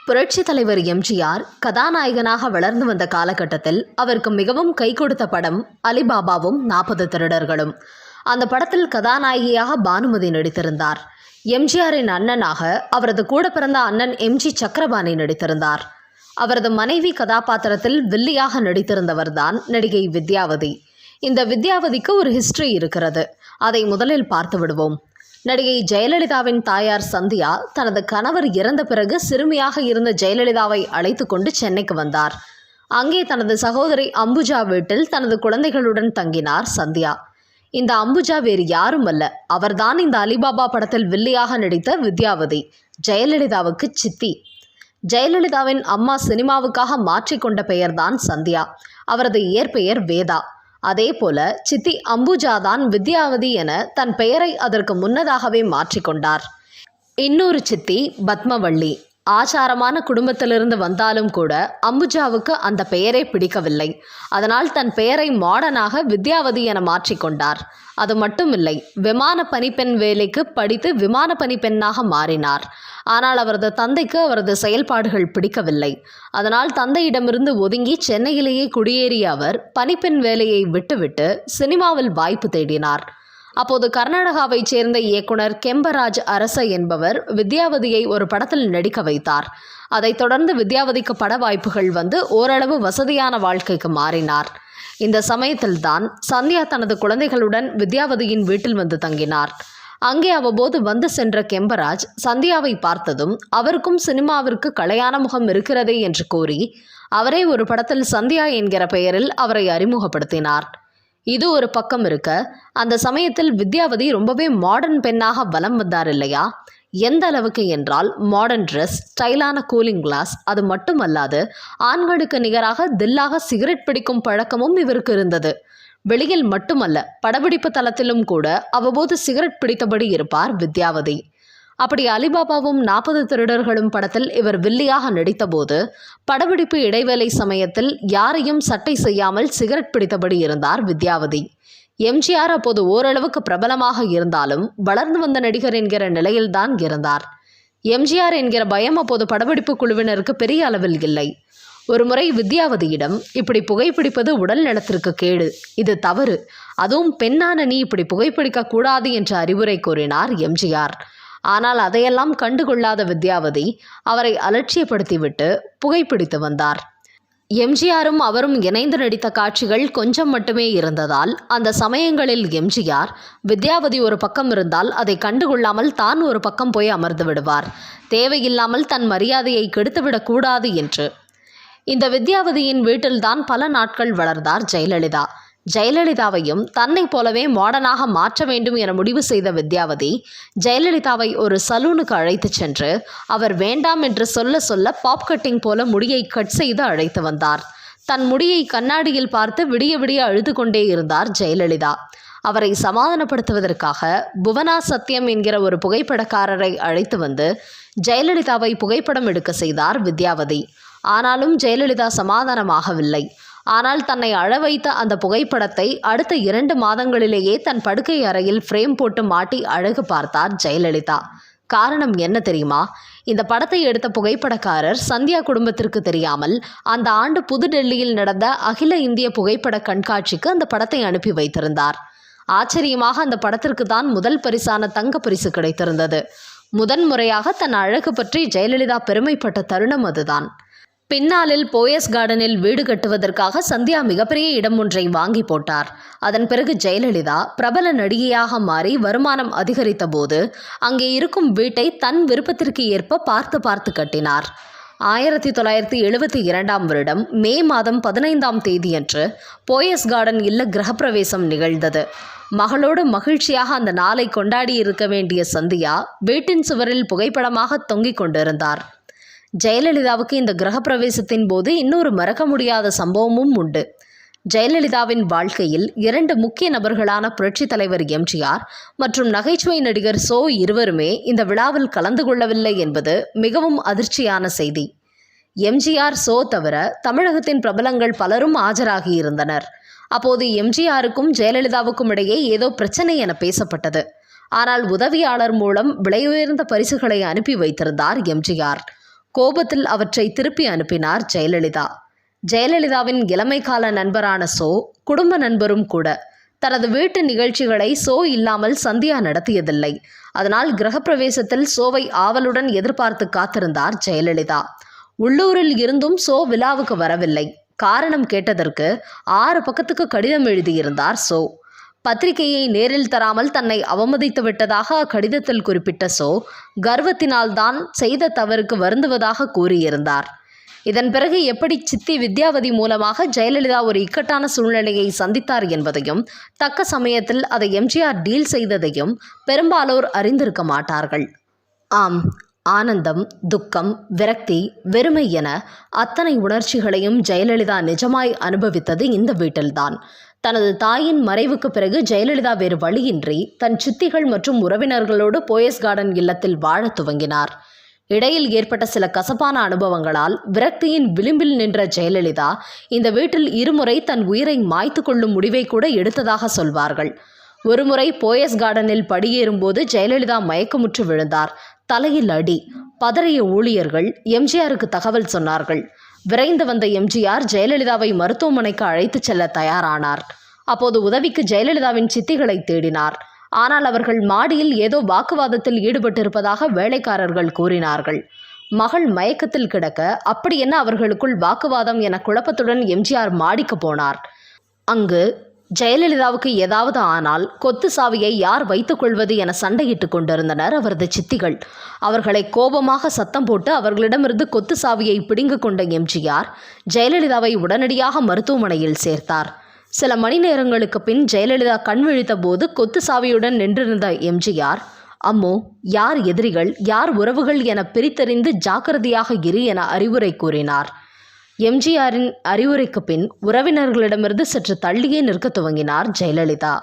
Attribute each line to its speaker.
Speaker 1: புரட்சி தலைவர் எம்ஜிஆர் கதாநாயகனாக வளர்ந்து வந்த காலகட்டத்தில் அவருக்கு மிகவும் கை கொடுத்த படம் அலிபாபாவும் 40 திருடர்களும். அந்த படத்தில் கதாநாயகியாக பானுமதி நடித்திருந்தார். எம்ஜிஆரின் அண்ணனாக அவரது கூட பிறந்த அண்ணன் எம்ஜி சக்கரபாணி நடித்திருந்தார். அவரது மனைவி கதாபாத்திரத்தில் வில்லியாக நடித்திருந்தவர்தான் நடிகை வித்யாவதி. இந்த வித்யாவதிக்கு ஒரு ஹிஸ்டரி இருக்கிறது. அதை முதலில் பார்த்து விடுவோம். நடிகை ஜெயலலிதாவின் தாயார் சந்தியா தனது கணவர் இறந்த பிறகு சிறுமியாக இருந்த ஜெயலலிதாவை அழைத்து கொண்டு சென்னைக்கு வந்தார். அங்கே தனது சகோதரி அம்புஜா வீட்டில் தனது குழந்தைகளுடன் தங்கினார் சந்தியா. இந்த அம்புஜா வேறு யாரும் அல்ல, அவர்தான் இந்த அலிபாபா படத்தில் வில்லியாக நடித்த வித்யாவதி, ஜெயலலிதாவுக்கு சித்தி. ஜெயலலிதாவின் அம்மா சினிமாவுக்காக மாற்றிக்கொண்ட பெயர்தான் சந்தியா. அவரது இயற்பெயர் வேதா. அதே போல சித்தி அம்புஜாதான் வித்யாவதி என தன் பெயரை அதற்கு முன்னதாகவே மாற்றிக்கொண்டார். இன்னொரு சித்தி பத்மவள்ளி. ஆச்சாரமான குடும்பத்திலிருந்து வந்தாலும் கூட அம்புஜாவுக்கு அந்த பெயரே பிடிக்கவில்லை. அதனால் தன் பெயரை மாடர்னாக வித்யாவதி என மாற்றிக்கொண்டார். அது மட்டுமில்லை, விமான பணிப்பெண் வேலைக்கு படித்து விமான பணிப்பெண்ணாக மாறினார். ஆனால் அவரது தந்தைக்கு அவரது செயல்பாடுகள் பிடிக்கவில்லை. அதனால் தந்தையிடமிருந்து ஒதுங்கி சென்னையிலேயே குடியேறிய அவர் பணிப்பெண் வேலையை விட்டுவிட்டு சினிமாவில் வாய்ப்பு தேடினார். அப்போது கர்நாடகாவைச் சேர்ந்த இயக்குனர் கெம்பராஜ் அரச என்பவர் வித்யாவதியை ஒரு படத்தில் நடிக்க வைத்தார். அதைத் தொடர்ந்து வித்யாவதிக்கு பட வாய்ப்புகள் வந்து ஓரளவு வசதியான வாழ்க்கைக்கு மாறினார். இந்த சமயத்தில்தான் சந்தியா தனது குழந்தைகளுடன் வித்யாவதியின் வீட்டில் வந்து தங்கினார். அங்கே அவ்வப்போது வந்து சென்ற கெம்பராஜ் சந்தியாவை பார்த்ததும் அவருக்கும் சினிமாவிற்கு கலையான முகம் இருக்கிறதே என்று கூறி அவரே ஒரு படத்தில் சந்தியா என்கிற பெயரில் அவரை அறிமுகப்படுத்தினார். இது ஒரு பக்கம் இருக்க, அந்த சமயத்தில் வித்யாவதி ரொம்பவே மாடர்ன் பெண்ணாக வலம் வந்தார் இல்லையா? எந்த அளவுக்கு என்றால் மாடர்ன் ட்ரெஸ், ஸ்டைலான கூலிங் கிளாஸ், அது மட்டுமல்லாது ஆண்களுக்கு நிகராக தில்லாக சிகரெட் பிடிக்கும் பழக்கமும் இவருக்கு இருந்தது. வெளியில் மட்டுமல்ல, படப்பிடிப்பு தளத்திலும் கூட அவ்வப்போது சிகரெட் பிடித்தபடி இருப்பார் வித்யாவதி. அப்படி அலிபாபாவும் 40 திருடர்களும் படத்தில் இவர் வில்லியாக நடித்தபோது படப்பிடிப்பு இடைவேளை சமயத்தில் யாரையும் சட்டை செய்யாமல் சிகரெட் பிடித்தபடி இருந்தார் வித்யாவதி. எம்ஜிஆர் அப்போது ஓரளவுக்கு பிரபலமாக இருந்தாலும் வளர்ந்து வந்த நடிகர் என்கிற நிலையில்தான் இருந்தார். எம்ஜிஆர் என்கிற பயம் அப்போது படப்பிடிப்பு குழுவினருக்கு பெரிய அளவில் இல்லை. ஒருமுறை வித்யாவதியிடம், இப்படி புகைப்பிடிப்பது உடல் நலத்திற்கு கேடு, இது தவறு, அதுவும் பெண்ணான நீ இப்படி புகைப்பிடிக்க கூடாது என்று அறிவுரை கூறினார் எம்ஜிஆர். ஆனால் அதையெல்லாம் கண்டுகொள்ளாத வித்யாவதி அவரை அலட்சியப்படுத்திவிட்டு புகைப்பிடித்து வந்தார். எம்ஜிஆரும் அவரும் இணைந்து நடித்த காட்சிகள் கொஞ்சம் மட்டுமே இருந்ததால் அந்த சமயங்களில் எம்ஜிஆர் வித்யாவதி ஒரு பக்கம் இருந்தால் அதை கண்டுகொள்ளாமல் தான் ஒரு பக்கம் போய் அமர்ந்து விடுவார், தேவையில்லாமல் தன் மரியாதையை கெடுத்துவிடக்கூடாது என்று. இந்த வித்யாவதியின் வீட்டில்தான் பல நாட்கள் வளர்ந்தார் ஜெயலலிதா. ஜெயலலிதாவையும் தன்னை போலவே மாடர்னாக மாற்ற வேண்டும் என முடிவு செய்த வித்யாவதி ஜெயலலிதாவை ஒரு சலூனுக்கு அழைத்து சென்று அவர் வேண்டாம் என்று சொல்ல சொல்ல பாப் கட்டிங் போல முடியை கட் செய்து அழைத்து வந்தார். தன் முடியை கண்ணாடியில் பார்த்து விடிய விடிய அழுது கொண்டே இருந்தார் ஜெயலலிதா. அவரை சமாதானப்படுத்துவதற்காக புவனா சத்யம் என்கிற ஒரு புகைப்படக்காரரை அழைத்து வந்து ஜெயலலிதாவை புகைப்படம் எடுக்க செய்தார் வித்யாவதி. ஆனாலும் ஜெயலலிதா சமாதானமாகவில்லை. ஆனால் தன்னை அழ வைத்த அந்த புகைப்படத்தை அடுத்த 2 மாதங்களிலேயே தன் படுக்கை அறையில் ஃப்ரேம் போட்டு மாட்டி அழகு பார்த்தார் ஜெயலலிதா. காரணம் என்ன தெரியுமா? இந்த படத்தை எடுத்த புகைப்படக்காரர் சந்தியா குடும்பத்திற்கு தெரியாமல் அந்த ஆண்டு புதுடெல்லியில் நடந்த அகில இந்திய புகைப்பட கண்காட்சிக்கு அந்த படத்தை அனுப்பி வைத்திருந்தார். ஆச்சரியமாக அந்த படத்திற்கு தான் முதல் பரிசான தங்க பரிசு கிடைத்திருந்தது. முதன்முறையாக தன் அழகு பற்றி ஜெயலலிதா பெருமைப்பட்ட தருணம் அதுதான். பின்னாளில் போயஸ் கார்டனில் வீடு கட்டுவதற்காக சந்தியா மிகப்பெரிய இடம் ஒன்றை வாங்கி போட்டார். அதன் பிறகு ஜெயலலிதா பிரபல நடிகையாக மாறி வருமானம் அதிகரித்த போது அங்கே இருக்கும் வீட்டை தன் விருப்பத்திற்கு ஏற்ப பார்த்து பார்த்து கட்டினார். 1972ஆம் வருடம் மே மாதம் 15ஆம் தேதியன்று போயஸ் கார்டன் இல்ல கிரகப்பிரவேசம் நிகழ்ந்தது. மகளோடு மகிழ்ச்சியாக அந்த நாளை கொண்டாடி இருக்க வேண்டிய சந்தியா வீட்டின் சுவரில் புகைப்படமாக தொங்கிக் கொண்டிருந்தார். ஜெயலலிதாவுக்கு இந்த கிரகப்பிரவேசத்தின் போது இன்னொரு மறக்க முடியாத சம்பவமும் உண்டு. ஜெயலலிதாவின் வாழ்க்கையில் 2 முக்கிய நபர்களான புரட்சி தலைவர் எம்ஜிஆர் மற்றும் நகைச்சுவை நடிகர் சோ இருவருமே இந்த விழாவில் கலந்து கொள்ளவில்லை என்பது மிகவும் அதிர்ச்சியான செய்தி. எம்ஜிஆர், சோ தவிர தமிழகத்தின் பிரபலங்கள் பலரும் ஆஜராகியிருந்தனர். அப்போது எம்ஜிஆருக்கும் ஜெயலலிதாவுக்கும் இடையே ஏதோ பிரச்சனை என பேசப்பட்டது. ஆனால் உதவியாளர் மூலம் விலையுயர்ந்த பரிசுகளை அனுப்பி வைத்திருந்தார் எம்ஜிஆர். கோபத்தில் அவற்றை திருப்பி அனுப்பினார் ஜெயலலிதா. ஜெயலலிதாவின் இளமை கால நண்பரான சோ குடும்ப நண்பரும் கூட. தனது வீட்டு நிகழ்ச்சிகளை சோ இல்லாமல் சந்தியா நடத்தியதில்லை. அதனால் கிரகப்பிரவேசத்தில் சோவை ஆவலுடன் எதிர்பார்த்து காத்திருந்தார் ஜெயலலிதா. உள்ளூரில் இருந்தும் சோ விழாவுக்கு வரவில்லை. காரணம் கேட்டதற்கு 6 பக்கத்துக்கு கடிதம் எழுதியிருந்தார் சோ. பத்திரிகையை நேரில் தராமல் தன்னை அவமதித்து விட்டதாக அக்கடிதத்தில் குறிப்பிட்ட சோ கர்வத்தினால்தான் செய்த தவறுக்கு வருந்துவதாக கூறியிருந்தார். இதன் பிறகு எப்படி சித்தி வித்யாவதி மூலமாக ஜெயலலிதா ஒரு இக்கட்டான சூழ்நிலையை சந்தித்தார் என்பதையும் தக்க சமயத்தில் அதை எம்ஜிஆர் டீல் செய்ததையும் பெரும்பாலோர் அறிந்திருக்க மாட்டார்கள். ஆம், ஆனந்தம், துக்கம், விரக்தி, வெறுமை என அத்தனை உணர்ச்சிகளையும் ஜெயலலிதா நிஜமாய் அனுபவித்தது இந்த வீட்டில்தான். தனது தாயின் மறைவுக்கு பிறகு ஜெயலலிதா வேறு வழியின்றி தன் சித்திகள் மற்றும் உறவினர்களோடு போயஸ் கார்டன் இல்லத்தில் வாழத் துவங்கினார். இடையில் ஏற்பட்ட சில கசப்பான அனுபவங்களால் விரக்தியின் விளிம்பில் நின்ற ஜெயலலிதா இந்த வீட்டில் இருமுறை தன் உயிரை மாய்த்து கொள்ளும் முடிவை கூட எடுத்ததாக சொல்வார்கள். ஒருமுறை போயஸ் கார்டனில் படியேறும்போது ஜெயலலிதா மயக்கமுற்று விழுந்தார். தலையில் அடி. பதறிய ஊழியர்கள் எம்ஜிஆருக்கு தகவல் சொன்னார்கள். விரைந்து வந்த எம்ஜிஆர் ஜெயலலிதாவை மருத்துவமனைக்கு அழைத்துச் செல்ல தயாரானார். அப்போது உதவிக்கு ஜெயலலிதாவின் சித்திகளை தேடினார். ஆனால் அவர்கள் மாடியில் ஏதோ வாக்குவாதத்தில் ஈடுபட்டிருப்பதாக வேலைக்காரர்கள் கூறினார்கள். மகள் மயக்கத்தில் கிடக்க அப்படி என்ன அவர்களுக்குள் வாக்குவாதம் என குழப்பத்துடன் எம்ஜிஆர் மாடிக்கு போனார். அங்கு ஜெயலலிதாவுக்கு ஏதாவது ஆனால் கொத்து சாவியை யார் வைத்துக் கொள்வது என சண்டையிட்டு கொண்டிருந்தனர் அவரது சித்திகள். அவர்களை கோபமாக சத்தம் போட்டு அவர்களிடமிருந்து கொத்து சாவியை பிடுங்க கொண்ட எம்ஜிஆர் ஜெயலலிதாவை உடனடியாக மருத்துவமனையில் சேர்த்தார். சில மணி நேரங்களுக்கு பின் ஜெயலலிதா கண் விழித்த போது கொத்து சாவியுடன் நின்றிருந்த எம்ஜிஆர், அம்மோ, யார் எதிரிகள் யார் உறவுகள் என பிரித்தறிந்து ஜாக்கிரதையாக இரு என அறிவுரை கூறினார். எம்ஜிஆரின் அறிவுரைக்கு பின் உறவினர்களிடமிருந்து சற்று தள்ளியே நிற்க துவங்கினார் ஜெயலலிதா.